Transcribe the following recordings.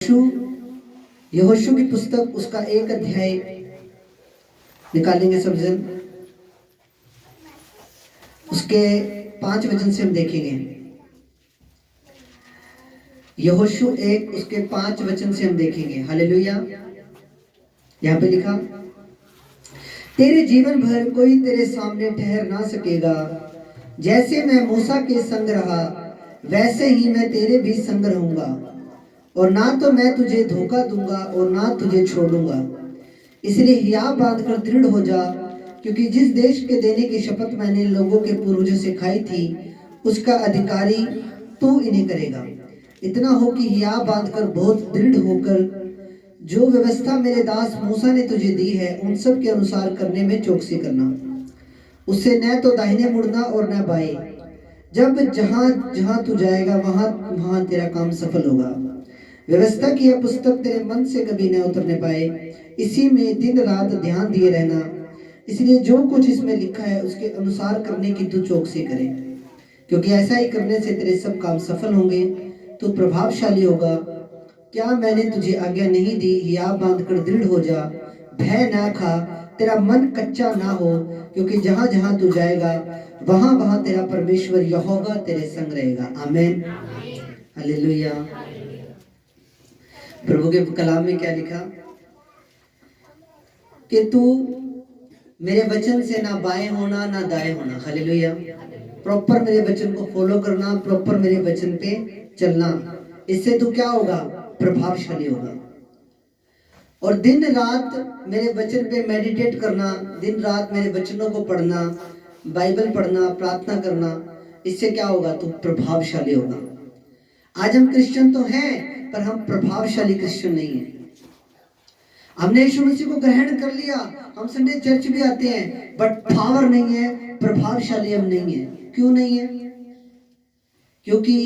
यहोशू की पुस्तक उसका 1 अध्याय निकालेंगे सब जन। उसके 5 वचन से हम देखेंगे। यहोशू 1 उसके 5 वचन से हम देखेंगे। हालेलुया। यहाँ पे लिखा, तेरे जीवन भर कोई तेरे सामने ठहर ना सकेगा। जैसे मैं मूसा के संग रहा वैसे ही मैं तेरे भी संग रहूंगा, और ना तो मैं तुझे धोखा दूंगा और ना तुझे छोड़ूंगा। इसलिए हियाव बांध कर दृढ़ हो जा, क्योंकि जिस देश के देने की शपथ मैंने लोगों के पूर्वजों से खाई थी उसका अधिकारी तू इन्हें करेगा। इतना हो कि हियाव बांध कर बहुत दृढ़ होकर जो व्यवस्था मेरे दास मूसा ने तुझे दी है उन सब के अनुसार करने में चौकसी करना। उससे न तो दाहिने मुड़ना और न बाएं। जब जहां जहां तू जाएगा वहां वहां तेरा काम सफल होगा। व्यवस्था की यह पुस्तक तेरे मन से कभी न उतरने पाए, इसी में दिन रात ध्यान दिए रहना। इसलिए जो कुछ इसमें लिखा है उसके अनुसार करने की तू चौकसी करे, क्योंकि ऐसा ही करने से तेरे सब काम सफल होंगे, तू प्रभावशाली होगा। क्या मैंने तुझे आज्ञा नहीं दी? हियाव बांध कर दृढ़ हो जा, भय ना खा, तेरा मन कच्चा ना हो, क्योंकि जहां जहां तू जाएगा वहां वहां तेरा परमेश्वर यहोवा तेरे संग रहेगा। आमीन, हालेलुया। प्रभु के कलाम में क्या लिखा कि तू मेरे वचन से ना बाएं होना ना दाएं होना। हालेलुया। प्रॉपर मेरे वचन को फॉलो करना, प्रॉपर मेरे वचन पे चलना। इससे तू क्या होगा? प्रभावशाली होगा। और दिन रात मेरे वचन पे मेडिटेट करना, दिन रात मेरे वचनों को पढ़ना, बाइबल पढ़ना, प्रार्थना करना। इससे क्या होगा? तू प्रभावशाली होगा। आज हम क्रिश्चियन तो हैं, पर हम प्रभावशाली क्रिश्चियन नहीं हैं। हमने यीशु मसीह को ग्रहण कर लिया, हम संडे चर्च भी आते हैं, बट पावर नहीं है, प्रभावशाली हम नहीं है। क्यों नहीं है? क्योंकि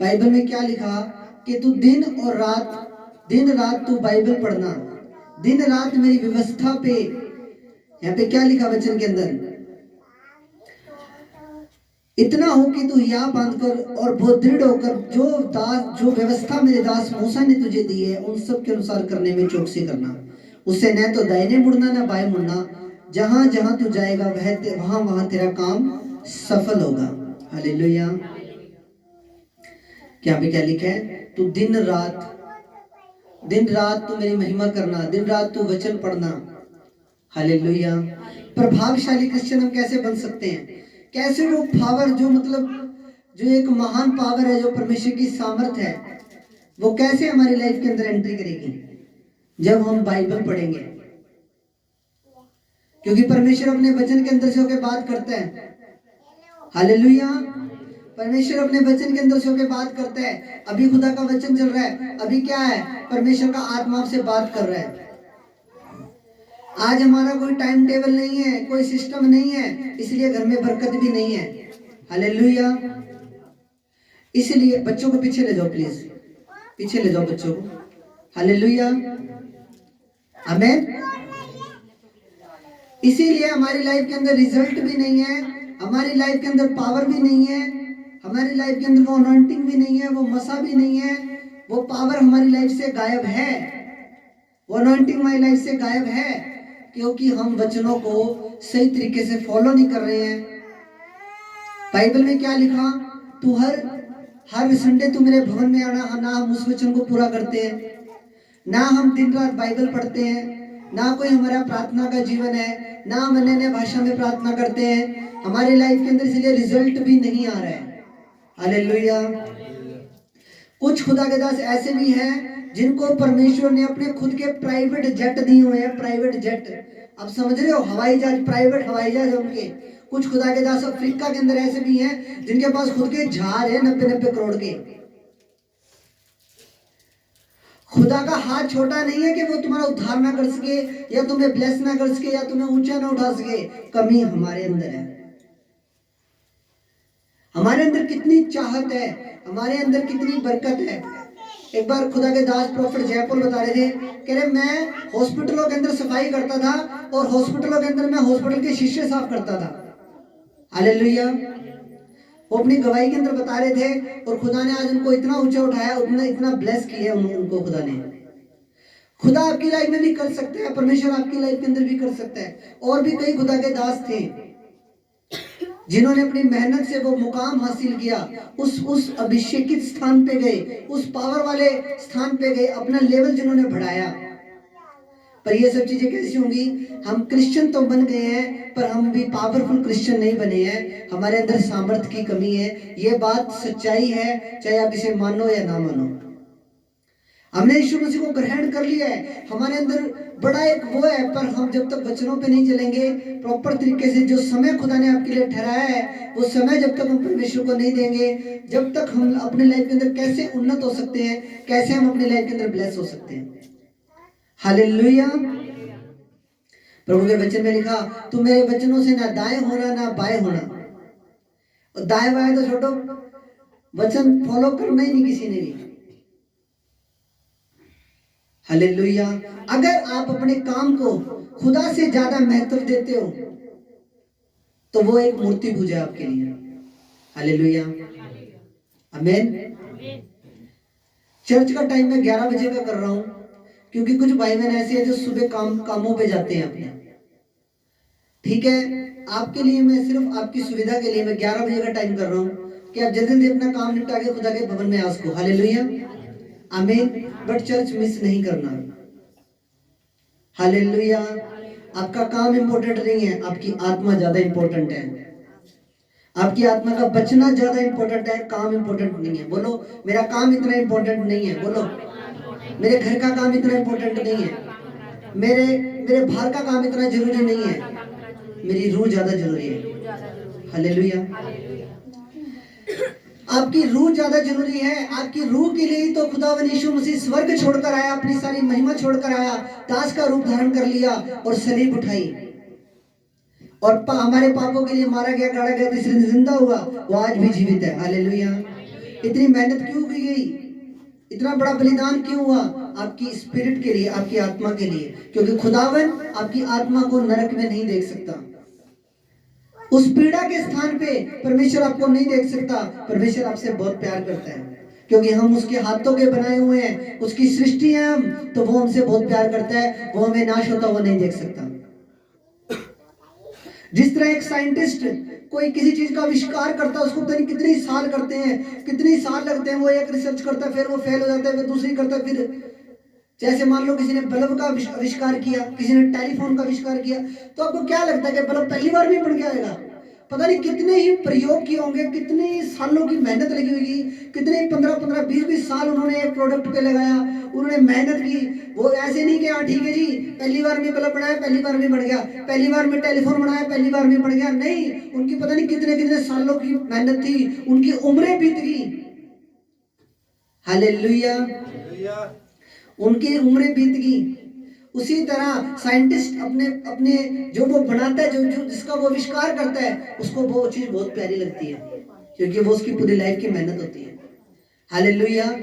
बाइबल में क्या लिखा कि तू दिन रात तू बाइबल पढ़ना, दिन रात मेरी व्यवस्था पे। यहाँ पे क्या लिखा वचन के अंदर? इतना हो कि तू हियाव बांधकर और बहुत दृढ़ होकर जो व्यवस्था मेरे दास मूसा ने तुझे दी है उन सब के अनुसार करने में चौकसी करना। उससे न तो दाहिने मुड़ना न बाएं मुड़ना। जहां जहां तू जाएगा वहां वहां तेरा काम सफल होगा। हालेलुया। क्या पे क्या लिखा है? तू दिन रात तू मेरी महिमा करना, दिन रात तू वचन पढ़ना। हालेलुया। प्रभावशाली क्रिश्चियन हम कैसे बन सकते हैं? कैसे वो पावर जो एक महान पावर है, जो परमेश्वर की सामर्थ है, वो कैसे हमारी लाइफ के अंदर एंट्री करेगी? जब हम बाइबल पढ़ेंगे। क्योंकि परमेश्वर अपने वचन के अंदर से होकर बात करता है। हालेलुया। परमेश्वर अपने वचन के अंदर से होकर बात करता है। अभी खुदा का वचन चल रहा है, अभी क्या है? परमेश्वर का आत्मा आपसे बात कर रहा है। आज हमारा कोई टाइम टेबल नहीं है, कोई सिस्टम नहीं है, इसलिए घर में बरकत भी नहीं है। हालेलुया। इसलिए बच्चों को पीछे ले जाओ, प्लीज पीछे ले जाओ बच्चों को। हालेलुया, आमीन। इसीलिए हमारी लाइफ के अंदर रिजल्ट भी नहीं है, हमारी लाइफ के अंदर पावर भी नहीं है, हमारी लाइफ के अंदर वो अनॉइंटिंग भी नहीं है, वो मसा भी नहीं है, वो पावर हमारी लाइफ से गायब है, वो अनॉइंटिंग हमारी लाइफ से गायब है, क्योंकि हम वचनों को सही तरीके से फॉलो नहीं कर रहे हैं। बाइबल में क्या लिखा? तू हर संडे तू मेरे भवन में आना। ना हम उस वचन को पूरा करते हैं, ना हम दिन रात बाइबल पढ़ते हैं, ना कोई हमारा प्रार्थना का जीवन है, ना हम अन्य भाषा में प्रार्थना करते हैं हमारे लाइफ के अंदर, इसलिए रिजल्ट भी नहीं आ रहा है। हालेलुया। कुछ खुदा के दास ऐसे भी हैं जिनको परमेश्वर ने अपने खुद के प्राइवेट जेट दिए हुए हैं। प्राइवेट जेट, आप समझ रहे हो? हवाई जहाज, प्राइवेट हवाई जहाज उनके। कुछ खुदा के दास अफ्रीका के अंदर ऐसे भी हैं जिनके पास खुद के जहाज है 90-90 करोड़ के। खुदा का हाथ छोटा नहीं है कि वो तुम्हारा उद्धार ना कर सके, या तुम्हें ब्लेस ना कर सके, या तुम्हें ऊंचा ना उठा सके। कमी हमारे अंदर है। हमारे अंदर कितनी चाहत है, हमारे अंदर कितनी बरकत है। एक बार खुदा के दास प्रोफेट जयपुर बता रहे थे, कह रहे मैं हॉस्पिटलों के अंदर सफाई करता था और हॉस्पिटलों के अंदर मैं हॉस्पिटल के शीशे साफ करता था। हालेलुया। वो अपनी गवाही के अंदर बता रहे थे और खुदा ने आज उनको इतना ऊंचा उठाया, उतना इतना ब्लेस किया उनको खुदा ने। खुदा आपकी लाइफ में भी कर सकता है, परमेश्वर आपकी लाइफ के अंदर भी कर सकता है। और भी कई खुदा के दास थे जिन्होंने अपनी मेहनत से वो मुकाम हासिल किया, उस अभिषेकित स्थान पे गए, उस पावर वाले स्थान पे गए, अपना लेवल जिन्होंने बढ़ाया। पर ये सब चीजें कैसी होंगी? हम क्रिश्चियन तो बन गए हैं पर हम भी पावरफुल क्रिश्चियन नहीं बने हैं, हमारे अंदर सामर्थ्य की कमी है। ये बात सच्चाई है, चाहे आप इसे मानो या ना मानो। हमने यीशु मसीह को ग्रहण कर लिया है, हमारे अंदर बड़ा एक वो है, पर हम जब तक वचनों पे नहीं चलेंगे प्रॉपर तरीके से, जो समय खुदा ने आपके लिए ठहराया है वो समय जब तक हम परमेश्वर को नहीं देंगे, जब तक हम अपने लाइफ के अंदर कैसे उन्नत हो सकते हैं, कैसे हम अपने लाइफ के अंदर ब्लेस हो सकते हैं। हालेलुया। प्रभु के वचन में लिखा, तू मेरे वचनों से ना दाएं होना ना बाएं होना। और दाएं बाएं तो छोड़ो, वचन फॉलो करना ही नहीं किसी ने भी। हालेलुया। अगर आप अपने काम को खुदा से ज्यादा महत्व देते हो तो वो एक मूर्ति पूजा है आपके लिए। हालेलुया, आमीन। चर्च का टाइम मैं 11 बजे का कर रहा हूं क्योंकि कुछ भाई बहन ऐसे हैं जो सुबह कामों पे जाते हैं अपने। ठीक है, आपके लिए मैं सिर्फ आपकी सुविधा के लिए मैं 11 बजे का टाइम कर रहा हूँ कि आप जल्दी जल्दी अपना काम निपटा के खुदा के भवन में आ सको। हालेलुया, आमीन। बट चर्च मिस नहीं करना। हालेलुया। आपका काम इंपॉर्टेंट नहीं है, आपकी आत्मा ज्यादा इंपॉर्टेंट है। आपकी आत्मा का बचना ज्यादा इंपॉर्टेंट है, काम इंपॉर्टेंट नहीं है। बोलो, मेरा काम इतना इंपॉर्टेंट नहीं है। बोलो, मेरे घर का काम इतना इंपॉर्टेंट नहीं है, मेरे मेरे बाहर का काम इतना जरूरी नहीं है, मेरी रूह ज्यादा जरूरी है। हालेलुया। आपकी रूह ज्यादा जरूरी है। आपकी रूह के लिए तो खुदावन यीशु मसीह स्वर्ग छोड़कर आया, अपनी सारी महिमा छोड़कर आया, दास का रूप धारण कर लिया और सलीब उठाई और हमारे पापों के लिए मारा गया, गाड़ा गया, तीसरे दिन जिंदा हुआ, वो आज भी जीवित है। हालेलुया। इतनी मेहनत क्यों की गई? इतना बड़ा बलिदान क्यों हुआ? आपकी स्पिरिट के लिए, आपकी आत्मा के लिए, क्योंकि खुदावन आपकी आत्मा को नरक में नहीं देख सकता। उस पीड़ा के स्थान पे परमेश्वर आपको नहीं देख सकता। परमेश्वर आपसे बहुत प्यार करता है क्योंकि हम उसके हाथों के बनाए हुए हैं, उसकी सृष्टि है हम, तो वो हमसे बहुत प्यार करता है। वो हमें नाश होता हुआ नहीं देख सकता। जिस तरह एक साइंटिस्ट कोई किसी चीज का आविष्कार करता है, उसको पता नहीं कितने साल करते हैं, कितने साल लगते हैं, वो एक रिसर्च करता है, फिर वो फेल हो जाता है, फिर दूसरी करता है, फिर जैसे मान लो किसी ने बल्ब का आविष्कार किया, किसी ने टेलीफोन का आविष्कार किया, तो आपको क्या लगता है कि बल्ब पहली बार में बन के आएगा? पता नहीं कितने ही प्रयोग किए होंगे, कितने सालों की मेहनत लगी होगी, कितने 15-15, 20-20 साल उन्होंने एक प्रोडक्ट पे लगाया, उन्होंने मेहनत की। वो ऐसे नहीं कि हाँ ठीक है जी पहली बार में बल्ब बनाया, पहली बार में बन गया, पहली बार में टेलीफोन बनाया, पहली बार में बन गया। नहीं, उनकी पता नहीं कितने कितने सालों की मेहनत थी, उनकी उम्रें बीत गई। हालेलुया, उनकी उम्रें बीत गई। उसी तरह साइंटिस्ट अपने अपने जो वो बनाता है, जो जिसका वो आविष्कार करता है, उसको वो चीज बहुत प्यारी लगती है क्योंकि वो उसकी पूरी लाइफ की मेहनत होती है। हालेलुया।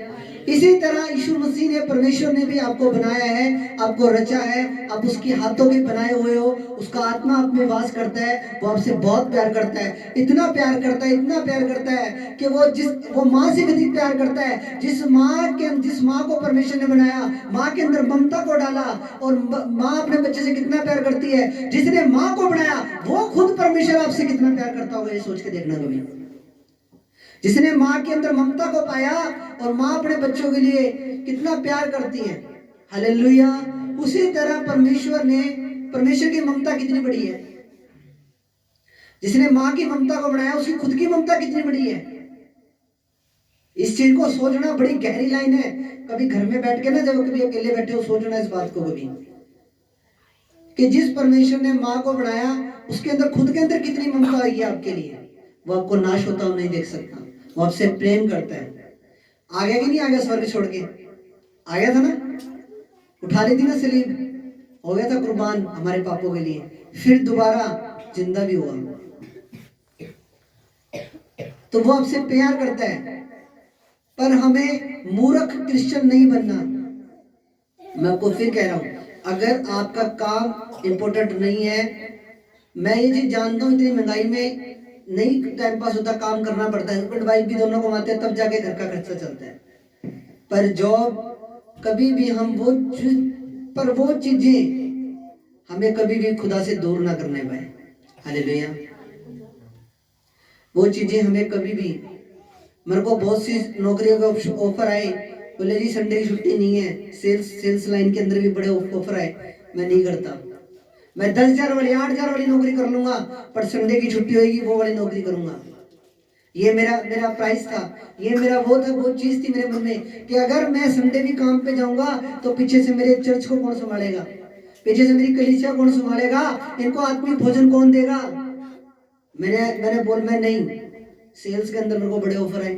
इसी तरह यीशु मसीह ने, परमेश्वर ने भी आपको बनाया है, आपको रचा है, आप उसके हाथों के बनाए हुए हो, उसका आत्मा आप में वास करता है, वो आपसे बहुत प्यार करता है, इतना प्यार करता है, इतना प्यार करता है कि वो माँ से भी अधिक प्यार करता है। जिस माँ को परमेश्वर ने बनाया, माँ के अंदर ममता को डाला, और माँ अपने बच्चे से कितना प्यार करती है, जिसने माँ को बनाया वो खुद परमेश्वर आपसे कितना प्यार करता होगा, ये सोच के देखना कभी। जिसने माँ के अंदर ममता को पाया, और माँ अपने बच्चों के लिए कितना प्यार करती है। हालेलुया। उसी तरह परमेश्वर की ममता कितनी बड़ी है। जिसने माँ की ममता को बनाया, उसकी खुद की ममता कितनी बड़ी है। इस चीज को सोचना बड़ी गहरी लाइन है। कभी घर में बैठ के ना, जब कभी अकेले बैठे हो, सोचना इस बात को कभी, कि जिस परमेश्वर ने माँ को बनाया, उसके अंदर खुद के अंदर कितनी ममता आई है आपके लिए। वो आपको नाश होता हुआ नहीं देख सकता, वो आपसे प्रेम करता है। आ गया कि नहीं आ गया? स्वर्ग छोड़ के आ गया था ना, उठा ली थी ना सलीब, हो गया था कुर्बान हमारे पापों के लिए, फिर दोबारा जिंदा भी हुआ। तो वो आपसे प्यार करता है। पर हमें मूर्ख क्रिश्चियन नहीं बनना। मैं आपको फिर कह रहा हूं, अगर आपका काम इंपॉर्टेंट नहीं है, मैं ये चीज जानता हूं, इतनी महंगाई में नहीं टाइम पास होता, काम करना पड़ता है, हस्बैंड वाइफ भी दोनों कमाते हैं, तब जाके घर का खर्चा चलता है। पर जॉब कभी भी हम वो चीजें हमें कभी भी खुदा से दूर ना करने पाए। हालेलुया। वो चीजें हमें कभी भी, मेरे को बहुत सी नौकरियों का ऑफर आए, बोले जी संडे की छुट्टी नहीं है, सेल्स लाइन के अंदर भी बड़े ऑफर आए, मैं नहीं करता। मैं 10,000 वाली 8,000 वाली नौकरी कर लूंगा, पर संडे की छुट्टी होगी वो वाली नौकरी करूंगा। ये मेरा प्राइस था, ये मेरा वो था, वो चीज थी मेरे मन में कि अगर मैं संडे भी काम पे जाऊंगा तो पीछे से मेरे चर्च को कौन संभालेगा, पीछे से मेरी कलीसिया कौन संभालेगा, इनको आत्मिक भोजन कौन देगा। मैंने बोल मैं नहीं। सेल्स के अंदर मेरे को बड़े ऑफर है,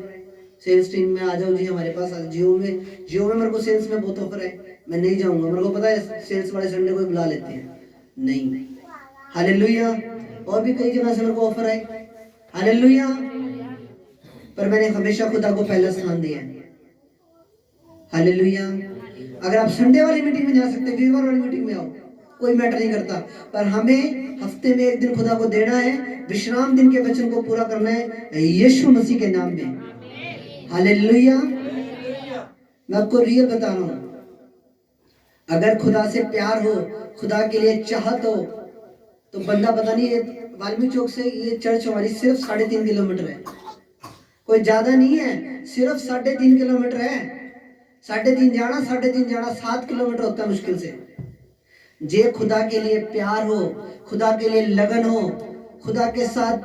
सेल्स टीम में आ जाओ जी हमारे पास। जियो में मेरे को सेल्स में बहुत ऑफर है, मैं नहीं जाऊंगा, मेरे को पता है सेल्स वाले संडे को बुला लेते हैं, नहीं। हालेलुया। और भी कई जगह से मेरे को ऑफर है, हालेलुया, पर मैंने हमेशा खुदा को पहला स्थान दिया है। हालेलुया। अगर आप संडे वाली मीटिंग में जा सकते, वीरवार वाली मीटिंग में आओ, कोई मैटर नहीं करता, पर हमें हफ्ते में एक दिन खुदा को देना है, विश्राम दिन के वचन को पूरा करना है यीशु मसीह के नाम में। हालेलुया। मैं आपको रियल बता रहा हूं, अगर खुदा से प्यार हो, खुदा के लिए चाहत हो, तो बंदा पता नहीं, वाल्मीकि चौक से ये चर्च हमारी सिर्फ 3.5 किलोमीटर है, कोई ज्यादा नहीं है, सिर्फ 3.5 किलोमीटर है। 3.5 जाना 7 किलोमीटर होता है मुश्किल से। जे खुदा के लिए प्यार हो, खुदा के लिए लगन हो, खुदा के साथ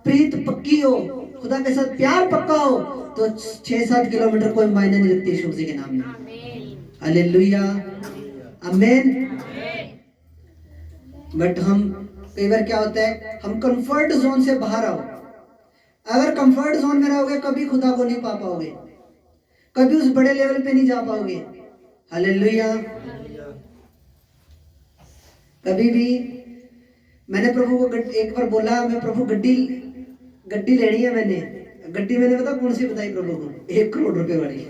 प्रीत पक्की हो, खुदा के साथ प्यार पक्का हो, तो 6-7 किलोमीटर कोई मायने नहीं रखती यीशु मसीह के नाम में। हालेलुया, आमीन। बट हम कई बार क्या होता है, हम कंफर्ट जोन से बाहर आओ। अगर कंफर्ट जोन में रहोगे कभी खुदा को नहीं पा पाओगे, कभी उस बड़े लेवल पे नहीं जा पाओगे। हालेलुया। कभी भी मैंने प्रभु को एक बार बोला, मैं प्रभु गड्डी लेनी है, मैंने पता कौन सी बताई प्रभु को, 1 करोड़ रुपए वाली।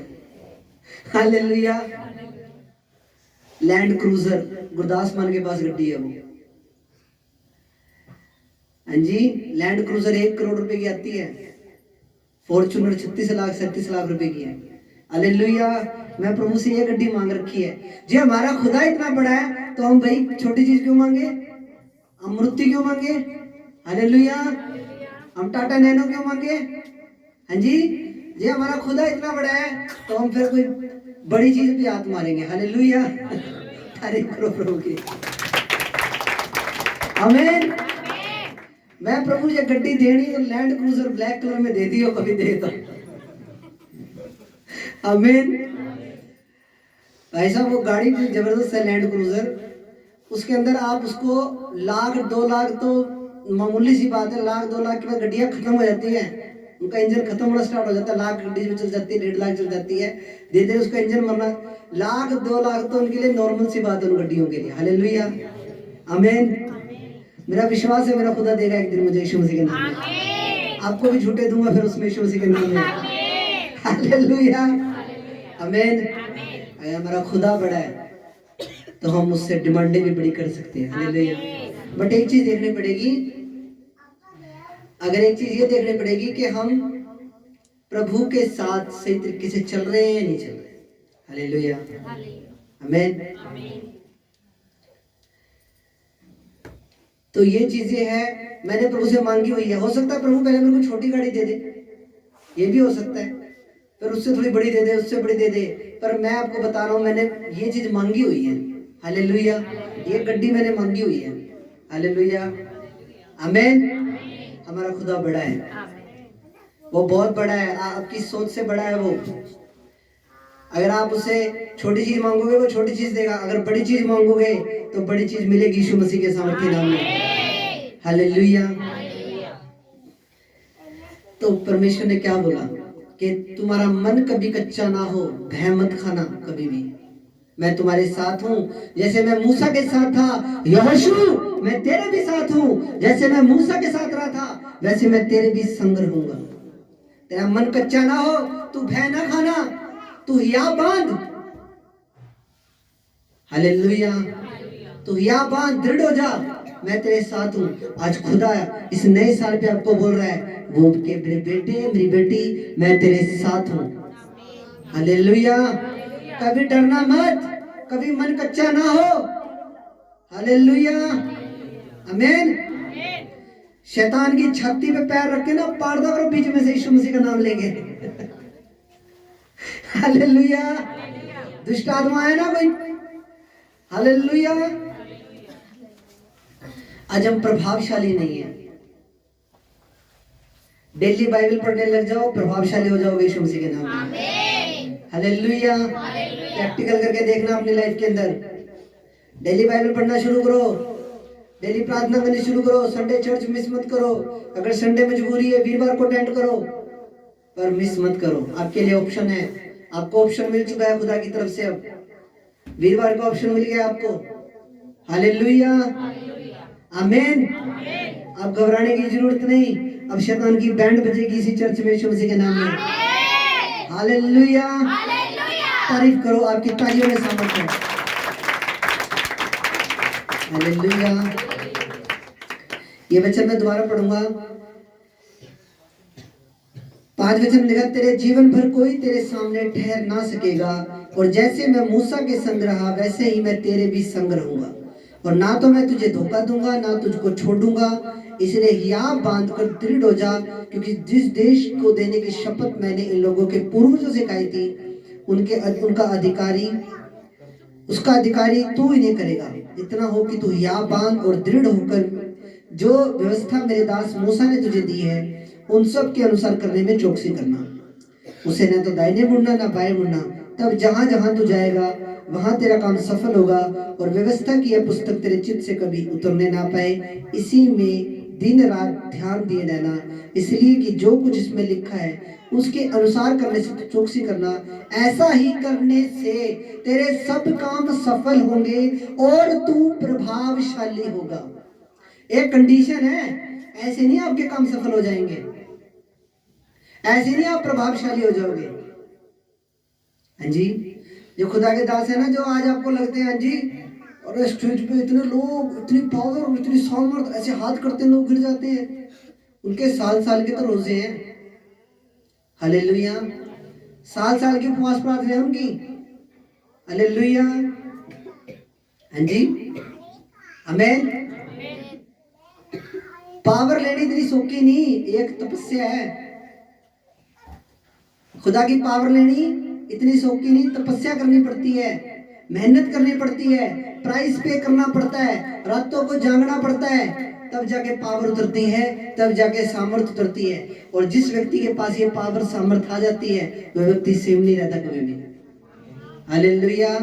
हालेलुया। लैंड क्रूजर, गुरदास मान के पास गड्डी है वो। हाँ जी, लैंड क्रूजर 1 करोड़ रुपए की आती है। फॉर्च्यूनर 36 लाख रुपए की है। हालेलुया। मैं प्रभु से ये गड्डी मांग रखी है। जी हमारा खुदा इतना बड़ा है तो हम भाई छोटी चीज क्यों मांगे, हम मूर्ति क्यों मांगे। हालेलुया। हम टाटा नैनो क्यों मांगे। हाँ जी, जी हमारा खुदा इतना बड़ा है तो हम फिर कोई बड़ी चीज पे हाथ मारेंगे। हालेलुया। तारीफ करो प्रभु की। आमीन। मैं प्रभु ये गड्डी देनी और लैंड क्रूजर ब्लैक कलर में दे दियो, कभी दे तो। आमीन। भाई साहब वो गाड़ी जबरदस्त है लैंड क्रूजर, उसके अंदर आप उसको 1,00,000-2 लाख तो मामूली सी बात है, 1,00,000-2 लाख के बाद गड्डियां खत्म हो जाती है, उनका इंजन खत्म होना स्टार्ट हो जाता है। 1,00,000 गड्डी में चल जाती है, 1.5 लाख चल जाती है, धीरे धीरे उसका इंजन मरना। 1,00,000-2 लाख तो उनके लिए नॉर्मल सी बात है, उन गड्डियों के लिए। हालेलुया, आमीन। मेरा विश्वास है मेरा खुदा देगा एक दिन मुझे यीशु मसीह के नाम में। आपको भी झूठे दूंगा फिर उसमें यीशु मसीह के नाम में। हालेलुया, आमीन। अगर हमारा खुदा बड़ा है तो हम उससे डिमांडें भी बड़ी कर सकते हैं। हालेलुया। बट एक चीज देखनी पड़ेगी, अगर एक चीज ये देखनी पड़ेगी कि हम प्रभु के साथ सही तरीके से चल रहे हैं या नहीं चल रहे। हालेलुया, आमीन। तो ये चीजें हैं, मैंने प्रभु से मांगी हुई है। हो सकता है प्रभु पहले मेरे को छोटी गाड़ी दे दे, ये भी हो सकता है, फिर उससे थोड़ी बड़ी दे दे, उससे बड़ी दे दे, पर मैं आपको बता रहा हूँ मैंने ये चीज मांगी हुई है। हालेलुया। ये गड्डी मैंने मांगी हुई है। हालेलुया, आमीन। हमारा खुदा बड़ा है, वो बहुत बड़ा है, आपकी सोच से बड़ा है वो। अगर आप उसे छोटी चीज मांगोगे वो छोटी चीज देगा, अगर बड़ी चीज मांगोगे तो बड़ी चीज मिलेगी यीशु मसीह के सामर्थ्य नाम में। हालेलुया। तो परमेश्वर ने क्या बोला कि तुम्हारा मन कभी कच्चा ना हो, भय मत खाना कभी भी, मैं तुम्हारे साथ हूँ। जैसे मैं मूसा के साथ था, यहोशू मैं तेरे भी साथ हूँ। जैसे मैं मूसा के साथ रहा था वैसे मैं तेरे भी संग रहूंगा। तेरा मन कच्चा ना हो, तू भय ना खाना, तू हिया बांध। हालेलुया। तू हिया बांध, दृढ़ हो जा, मैं तेरे साथ हूँ। आज खुदा इस नए साल पे आपको बोल रहा है, वो के मेरे बेटे मेरी बेटी, मैं तेरे साथ हूँ। हालेलुया। कभी डरना मत, कभी मन कच्चा ना हो। हालेलुया, आमीन। शैतान की छाती पे पैर रख के ना पार दो करो बीच में से, यीशु मसीह का नाम लेंगे। हालेलुया। दुष्ट आत्मा है ना कोई। हालेलुया। आज हम प्रभावशाली नहीं है। डेली बाइबल पढ़ने लग जाओ, प्रभावशाली हो जाओगे यीशु मसीह के नाम में। हालेलुया। प्रैक्टिकल करके देखना अपनी लाइफ के अंदर। डेली बाइबल पढ़ना शुरू करो, डेली प्रार्थना करनी शुरू करो, संडे चर्च मिस मत करो। अगर संडे मजबूरी है वीरवार को अटेंड करो, पर मिस मत करो। आपके लिए ऑप्शन है, आपको ऑप्शन मिल चुका है खुदा की तरफ से। अब वीरवार का ऑप्शन मिल गया आपको। हालेलुया, आमीन। अब घबराने की जरूरत नहीं। अब शैतान की बैंड बजेगी इसी चर्च में यीशु मसीह के नाम में। हालेलुया, तारीफ करो, आपकी तालियों में सामर्थ है। हालेलुया। ये वचन मैं दोबारा पढ़ूंगा। 5 वचन लिखा, तेरे जीवन भर कोई तेरे सामने ठहर ना सकेगा, और जैसे मैं मूसा के संग रहा वैसे ही मैं तेरे भी संग रहूंगा, और ना तो मैं तुझे धोखा दूंगा ना तुझको छोड़ूंगा। इसलिए हियाव बांध कर दृढ़ हो जा, क्योंकि जिस देश को देने की शपथ मैंने इन लोगों के पूर्वजों से खाई थी, उसका अधिकारी तू इन्हें करेगा। इतना हो कि तू हियाव बांध और दृढ़ होकर जो व्यवस्था मेरे दास मूसा ने तुझे दी है उन सब के अनुसार करने में चौकसी करना। उसे न तो दाहिने मुड़ना ना बाएं मुड़ना, तब जहां जहां तू जाएगा वहां तेरा काम सफल होगा, और व्यवस्था की यह पुस्तक तेरे चित्त से कभी उतरने ना पाए। इसी में दिन रात ध्यान दिए रहना, इसलिए कि जो कुछ इसमें लिखा है उसके अनुसार करने से चौकसी करना। ऐसा ही करने से तेरे सब काम सफल होंगे और तू प्रभावशाली होगा। एक कंडीशन है, ऐसे नहीं आपके काम सफल हो जाएंगे, ऐसे नहीं आप प्रभावशाली हो जाओगे। हाँ जी, जो खुदा के दास है ना, जो आज आपको लगते हैं हाँ जी, और स्टेज पे इतने लोग, इतनी पावर, इतनी सामर्थ, ऐसे हाथ करते लोग गिर जाते हैं, उनके साल साल के तो रोजे हैं। हालेलुया। साल साल की उपवास प्रार्थना है उनकी। हालेलुया, हाँ जी, आमीन। पावर लेनी इतनी सौखी नहीं, एक तपस्या है। खुदा की पावर लेनी इतनी सौखी नहीं, तपस्या करनी पड़ती है, मेहनत करनी पड़ती है, प्राइस पे करना पड़ता है, रातों को जागना पड़ता है, तब जाके पावर उतरती है, तब जाके सामर्थ उतरती है। और जिस व्यक्ति के पास ये पावर सामर्थ आ जाती है, वह व्यक्ति सेम नहीं रहता कभी भी। हालेलुया।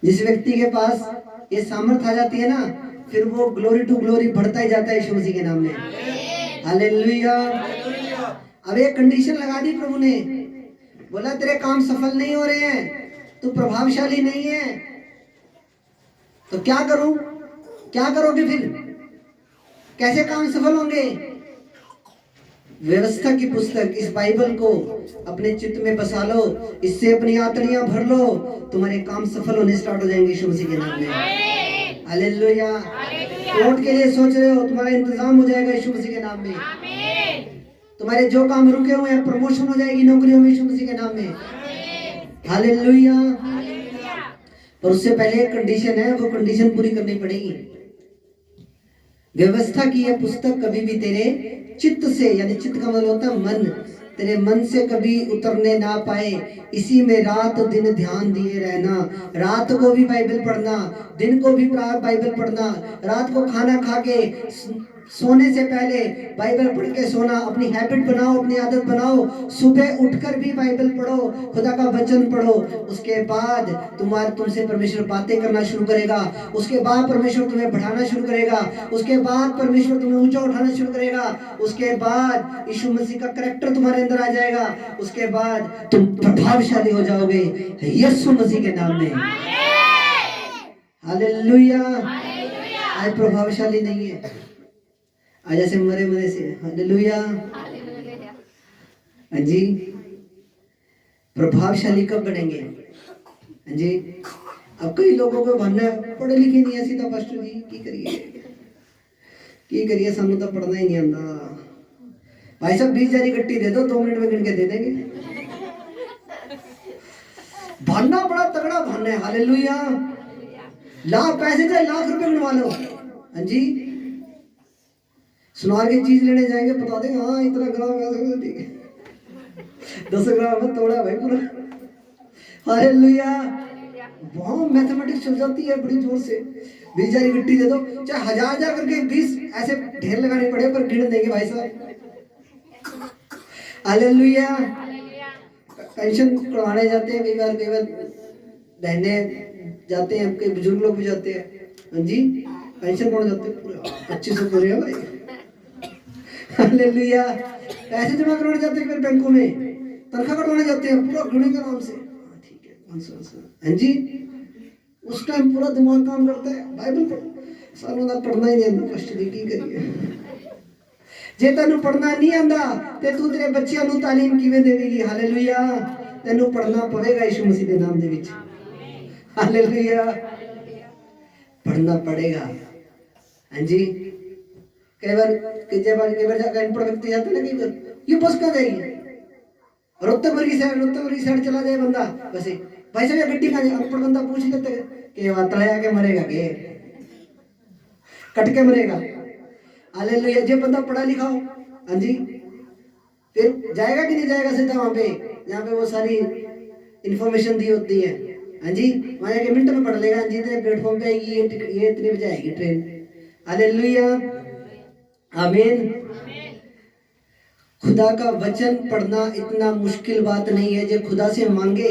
जिस व्यक्ति के पास ये सामर्थ आ जाती है ना, फिर वो ग्लोरी टू ग्लोरी बढ़ता ही जाता है यीशु मसीह के नाम में। हालेलुया। अब एक कंडीशन लगा दी प्रभु ने, बोला तेरे काम सफल नहीं हो रहे हैं, तू प्रभावशाली नहीं है, तो क्या करूं? क्या करोगे फिर? कैसे काम सफल होंगे? व्यवस्था की पुस्तक, इस बाइबल को अपने चित्त में बसा लो, इससे अपनी आंतड़ियां भर लो, तुम्हारे काम सफल होने स्टार्ट हो जाएंगे यीशु मसीह के नाम में। हालेलुया। कोर्ट के लिए सोच रहे हो, तुम्हारा इंतजाम हो जाएगा यीशु मसीह के नाम में। तुम्हारे जो काम रुके हुए हैं, प्रमोशन हो जाएगी नौकरियों में यीशु मसीह के नाम में। हालेलुया। पर उससे पहले एक कंडीशन है, वो कंडीशन पूरी करनी पड़ेगी। व्यवस्था की यह पुस्तक कभी भी तेरे चित्त से, यानी चित्त का मतलब होता है मन, तेरे मन से कभी उतरने ना पाए। इसी में रात दिन ध्यान दिए रहना। रात को भी बाइबल पढ़ना, दिन को भी बाइबल पढ़ना। रात को खाना खा के सोने से पहले बाइबल पढ़ के सोना, अपनी हैबिट बनाओ, अपनी आदत बनाओ। सुबह उठकर भी बाइबल पढ़ो, खुदा का वचन पढ़ो। उसके बाद तुमसे परमेश्वर बातें करना शुरू करेगा। उसके बाद परमेश्वर तुम्हें बढ़ाना शुरू करेगा। उसके बाद परमेश्वर तुम्हें ऊंचा उठाना शुरू करेगा। उसके बाद यीशु मसीह का करैक्टर तुम्हारे अंदर आ जाएगा। उसके बाद तुम प्रभावशाली हो जाओगे यीशु मसीह के नाम में। हालेलुया। आज प्रभावशाली नहीं है, आज ऐसे मरे मरे से। हालेलुया। हाँ जी, प्रभावशाली कब बनेंगे? हाँ जी, अब कई लोगों को बनना है पढ़े लिखे नहीं है सीधा पास्टर जी की करिए सानू तो पढ़ना ही नहीं आता। भाई साहब 20 जारी गट्टी दे दो 2 मिनट में गिन के दे देंगे। भाना बड़ा तगड़ा भाना है, हालेलुया। लाख पैसे चाहे लाख रुपए गिनवा लो, हाँ जी। सुनार की चीज लेने जाएंगे बता देंगे हाँ इतना ग्राम ठीक है 10 ग्राम में तोड़ा भाई पूरा, हालेलुया। वहाँ मैथमेटिक्स चल जाती है बड़ी जोर से। 20 जारी गिट्टी दे दो चाहे 1000 करके 20 ऐसे ढेर लगाने पड़े पर गिन देंगे भाई साहब, हालेलुया। पेंशन करवाने जाते हैं कई बार बहने जाते हैं, कई बुजुर्ग लोग भी जाते हैं, हाँ जी। पेंशन कौन जाते हैं पूरे 2500 पूरे हो भाई, हालेलुया। पैसे जमा करवाने जाते हैं बैंकों में, तनख्वाह कटवाने जाते हैं पूरा गुणे के नाम से, ठीक है 500, हाँ जी। उस टाइम पूरा दिमाग काम करता है, बाइबल सालों तक पढ़ना ही नहीं आता, फर्स्ट दी की करिए। जे तेनू पढ़ना नहीं आंदा ते तू तेरे बच्चों नू तालीम किवें देवेगी, हालेलुया। तेनू पढ़ना पवेगा यीशु मसीह के नाम दे विच, हालेलुया। पढ़ना पड़ेगा, हाँ जी। कई बार जाकर अनपढ़ व्यक्ति जाते ना, कई बार ये बस कहाँ जाएगी, रोहतकपुर की साइड चला जाए बंदा, वैसे भाई साहब गड्डी कहाँ जाए, अनपढ़ बंदा पूछ लेते कि वहां तले आके मरेगा के कट के मरेगा, हालेलुया। जे बंदा पढ़ा लिखा हो, हाँ जी, फिर जाएगा कि नहीं जाएगा सीधा वहां पे जहाँ पे वो सारी इंफॉर्मेशन दी होती है, हाँ जी। वहां जाके मिनट में पढ़ लेगा, हाँ जी इतने प्लेटफॉर्म पे आएगी ये इतने बजे आएगी ट्रेन, हालेलुया, आमीन। खुदा का वचन पढ़ना इतना मुश्किल बात नहीं है, जो खुदा से मांगे।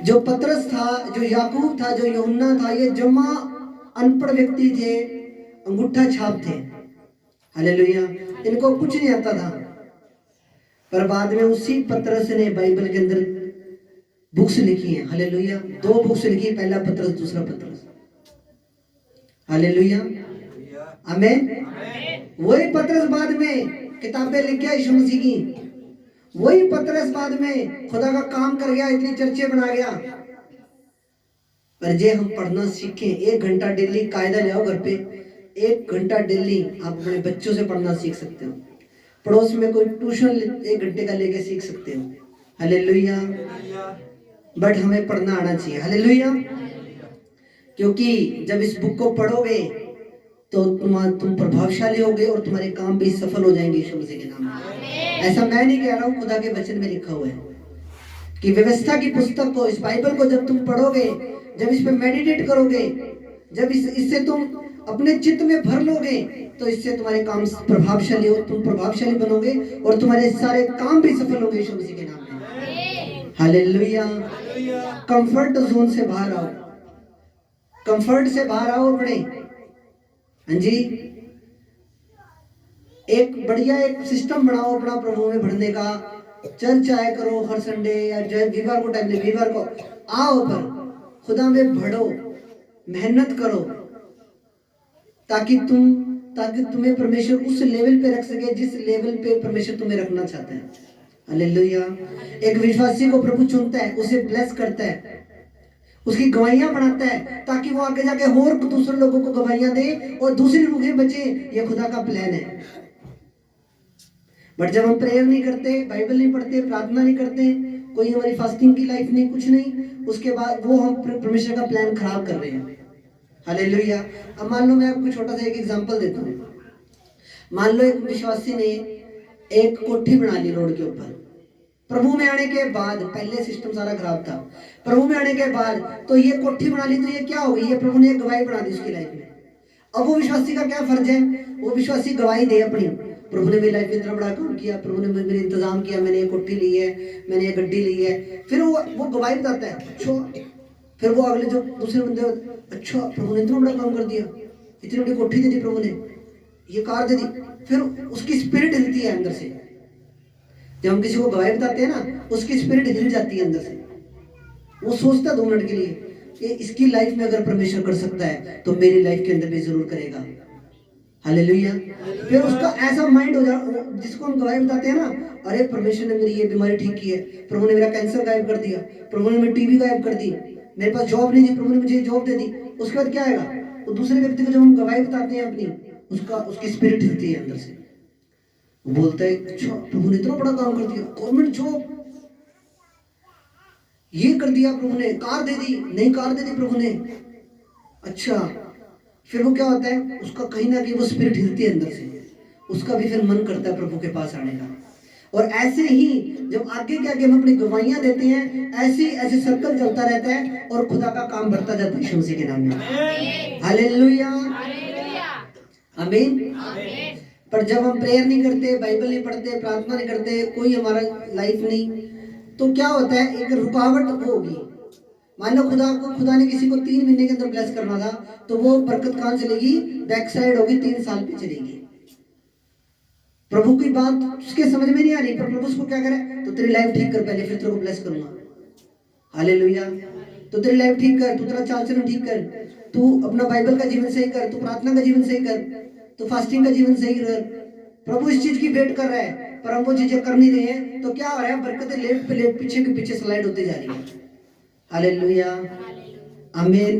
जो पतरस था, जो याकूब था, जो यूहन्ना था, ये जमा अनपढ़ व्यक्ति थे, अंगूठा छाप थे, हालेलुया। इनको कुछ नहीं आता था, पर बाद में उसी पतरस ने बाइबल के अंदर बुक्स लिखी हैं, हालेलुया। 2 बुक्स लिखी, पहला पतरस दूसरा पतरस, हालेलुया, आमीन। वही पतरस बाद में किताबें लिख गया यीशु मसीह की, वही पतरस बाद में खुदा का काम कर गया, इतनी चर्चे बना गया। पर जे हम पढ़ना सीखें, 1 घंटा डेली कायदा ले आओ घर पे, 1 घंटा डेली आप अपने बच्चों से पढ़ना सीख सकते हो। पड़ोस में कोई ट्यूशन 1 घंटे का लेके सीख सकते हो, हालेलुया। बट हमें पढ़ना आना चाहिए, हालेलुया। क्योंकि जब इस बुक को पढ़ोगे तो तुम प्रभावशाली होगे और तुम्हारे काम भी सफल हो जाएंगे यीशु मसीह के नाम में। ऐसा मैं नहीं कह रहा हूँ, खुदा के वचन में लिखा हुआ है कि व्यवस्था की पुस्तक को, इस बाइबल को जब तुम पढ़ोगे, जब इस पे मेडिटेट करोगे, जब इससे तुम अपने चित्त में भर लोगे, तो इससे तुम्हारे काम प्रभावशाली हो, तुम प्रभावशाली बनोगे और तुम्हारे सारे काम भी सफल होंगे यीशु मसीह के नाम में, हालेलुया। कंफर्ट जोन से बाहर आओ, कंफर्ट से बाहर आओ अपने, हाँ जी। एक बढ़िया एक सिस्टम बनाओ अपना प्रभु में बढ़ने का। चर्च आया करो हर संडे या जो वीरवार को टाइम ले, वीरवार को आओ, पर खुदा में बढ़ो, मेहनत करो, ताकि तुम्हें परमेश्वर उस लेवल पे रख सके जिस लेवल पे परमेश्वर तुम्हें रखना चाहता है, हालेलुया। एक विश्वासी को प्रभु चुनता है, उसे ब्लेस करता है, उसकी गवाहियां बनाता है, ताकि वो आगे जाके और दूसरे लोगों को गवाहियां दे और दूसरी रूहें बचे। ये खुदा का प्लान है। बट जब हम प्रेयर नहीं करते, बाइबल नहीं पढ़ते, प्रार्थना नहीं करते, कोई हमारी फास्टिंग की लाइफ नहीं, कुछ नहीं, उसके बाद वो हम परमेश्वर का प्लान खराब कर रहे हैं, हालेलुया। अब मान लो मैं आपको छोटा सा एक एग्जांपल देता हूँ। मान लो एक विश्वासी ने एक कोठी बना ली रोड के ऊपर। प्रभु में आने के बाद, पहले सिस्टम सारा खराब था, प्रभु में आने के बाद तो ये कोठी बना ली, तो ये क्या हो गई, ये प्रभु ने एक गवाही बना दी उसकी लाइफ में। अब वो विश्वासी का क्या फर्ज है, वो विश्वासी गवाही दे अपनी, प्रभु ने मेरी लाइफ में इतना बड़ा काम किया, प्रभु ने मेरे इंतजाम किया, मैंने ये कोठी ली है, मैंने ये गड्डी ली है। फिर वो गवाही बताता है, अच्छा। फिर वो अगले जो दूसरे बंदे, अच्छा प्रभु ने इतना बड़ा काम कर दिया, इतनी बड़ी कोठी दे दी प्रभु ने, ये कार दे दी। फिर उसकी स्पिरिट हिलती है अंदर से। जब हम किसी को गवाही बताते हैं ना, उसकी स्पिरिट हिल जाती है अंदर से। वो सोचता है 2 मिनट के लिए कि इसकी लाइफ में अगर परमेश्वर कर सकता है तो मेरी लाइफ के अंदर भी जरूर करेगा, हालेलुया। फिर उसका ऐसा माइंड हो जा, जिसको हम गवाही बताते हैं ना, अरे परमेश्वर ने मेरी ये बीमारी ठीक की है, प्रभु ने मेरा कैंसर गायब कर दिया, प्रभु ने मेरी टीबी गायब कर दी, मेरे पास जॉब नहीं थी, प्रभु ने मुझे जॉब दे दी। उसके बाद क्या आएगा? वो दूसरे व्यक्ति को जब हम गवाही बताते हैं अपनी, उसकी स्पिरिट हिलती है अंदर से। वो बोलता है अच्छा प्रभु ने इतना बड़ा काम कर दिया, गवर्नमेंट जॉब, ये कर दिया प्रभु ने, कार दे दी, नई कार दे दी प्रभु ने। अच्छा, फिर वो क्या होता है, उसका कहीं ना कहीं वो स्पिरिट हिलती है अंदर से, उसका भी फिर मन करता है प्रभु के पास आने का। और ऐसे ही जब आगे के आगे हम अपनी गवाहियां देते हैं, ऐसे सर्कल चलता रहता है और खुदा का काम बढ़ता जाता है यीशु मसीह के नाम में। हालेलुया, आमीन। पर जब हम प्रेयर नहीं करते, बाइबल नहीं पढ़ते, प्रार्थना नहीं करते, कोई हमारा लाइफ नहीं, तो क्या होता है, एक रुकावट होगी। मान लो खुदा ने किसी को 3 महीने के अंदर ब्लेस करना था, तो वो बरकत कहां चलेगी? बैक साइड होगी, 3 साल पे चलेगी। प्रभु की बात उसके समझ में नहीं आ रही, पर प्रभु उसको क्या करे, तो तेरी लाइफ ठीक कर पहले, फिर तेरे को ब्लेस करूंगा। हालेलुया। तो तेरी लाइफ ठीक कर, तू तेरा चाल चलन ठीक कर, तू अपना बाइबल का जीवन सही कर, तू प्रार्थना का जीवन सही कर, तू फास्टिंग का जीवन सही कर। प्रभु इस चीज की वेट कर रहा है, पर हम वो चीजें कर नहीं रहे हैं, तो क्या हो रहा है, बरकतें लेट पे लेट, पीछे के पीछे स्लाइड होती जा रही है। हालेलुया, आमीन।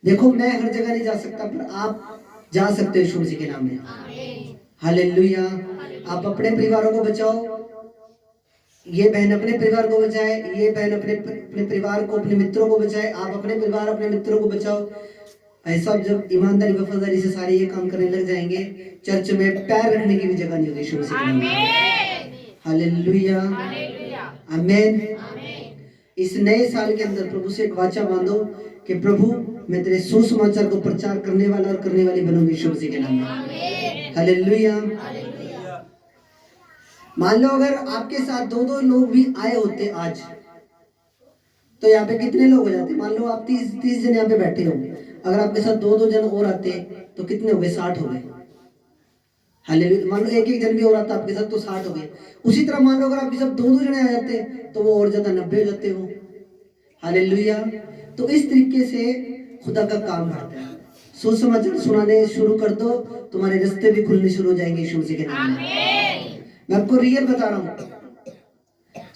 देखो मैं हर जगह नहीं जा सकता, पर आप जा सकते हो यीशु मसीह के नाम में। हालेलुया। आप अपने परिवारों को बचाओ, ये बहन अपने परिवार को बचाए, ये बहन अपने परिवार को, अपने मित्रों को बचाए, आप अपने परिवार अपने मित्रों को बचाओ। ऐसा जब ईमानदारी वफादारी से सारे ये काम करने लग जाएंगे, चर्च में पैर रखने की भी जगह नहीं होगी यीशु मसीह के नाम में। हालेलुया, आमीन। इस नए साल के अंदर प्रभु से एक वाचा बांधो कि प्रभु मैं तेरे सुसमाचार को प्रचार करने वाला और करने वाली बनूंगी यीशु मसीह के नाम में। हालेलुया। मान लो अगर आपके साथ 2-2 लोग भी आए होते आज, तो यहाँ पे कितने लोग हो जाते? मान लो आप 30 जन यहाँ पे बैठे हो, अगर आपके साथ 2-2 जन और आते तो कितने हो गए? 60 हो गए। हालेलुया। मान लो एक जन भी और आता आपके साथ तो 60 हो गए। उसी तरह मान लो अगर आपके साथ 2-2 जने आ जाते तो वो और ज्यादा 90 हो जाते हो। हालेलुया। तो इस तरीके से खुदा का काम बढ़ता है। सुसमाचार सुनाने शुरू कर दो, तुम्हारे रास्ते भी खुलने शुरू हो जाएंगे यीशु मसीह के नाम में। मैं आपको रियल बता रहा हूँ,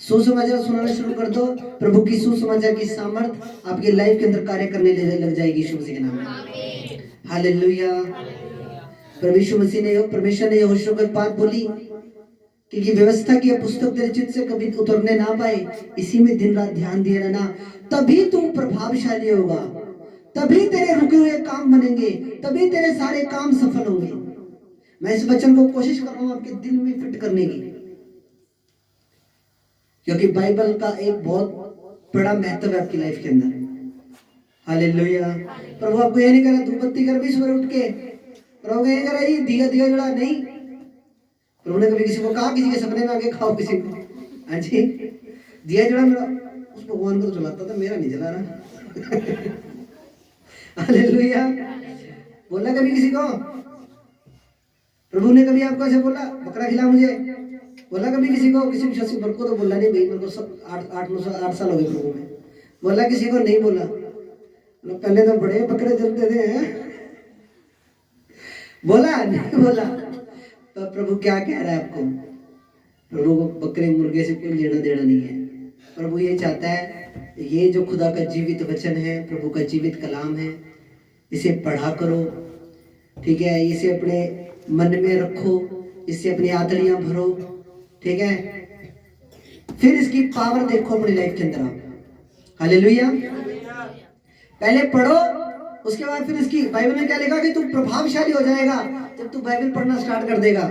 सुसमाचार सुनाना शुरू कर दो, प्रभु की सुसमाचार की सामर्थ आपकी लाइफ के अंदर कार्य करने लग जाएगी यीशु मसीह के नाम में। हालेलुया। परमेश्वर ने यहोशू को एक बात बोली कि व्यवस्था की पुस्तक तेरे चित्त से कभी उतरने ना पाए, इसी में दिन रात ध्यान दिए रहना, तभी तू प्रभावशाली होगा, तभी तेरे रुके हुए काम बनेंगे, तभी तेरे सारे काम सफल होंगे। मैं इस वचन को कोशिश कर रहा हूं आपके दिल में फिट करने की, क्योंकि बाइबल का एक बहुत बड़ा महत्व है आपकी लाइफ के अंदर। हालेलुया। प्रभु आपको ये नहीं कह रहा धूप बत्ती कर भी सुबह उठ के, प्रभु ये कह रहा है दिया दिया जला नहीं। प्रभु ने कभी किसी को कहा किसी के सपने में आके खाओ किसी को? हाँ जी, दिया जला मेरा, उस भगवान को जलाता था, मेरा नहीं जला रहा। हालेलुया। बोला कभी किसी को? प्रभु ने कभी आपको ऐसे बोला बकरा खिला मुझे? बोला कभी किसी को? किसी शशि को तो बोला नहीं भाई, मेरे को 8 साल हो गए प्रभु में। बोला किसी को? नहीं बोला। पहले तो बड़े बकरे जलते थे, बोला नहीं बोला? तो प्रभु क्या कह रहा है आपको? प्रभु को बकरे मुर्गे से कोई लेना देना नहीं है। प्रभु ये चाहता है, ये जो खुदा का जीवित वचन है, प्रभु का जीवित कलाम है, इसे पढ़ा करो, ठीक है, इसे अपने मन में रखो, इससे अपनी आंतड़ियां भरो, ठीक है, फिर इसकी पावर देखो अपनी लाइफ के अंदर आप। हालेलुया। पहले पढ़ो, उसके बाद फिर इसकी, बाइबल में क्या लिखा कि तू प्रभावशाली हो जाएगा जब तू बाइबल पढ़ना स्टार्ट कर देगा।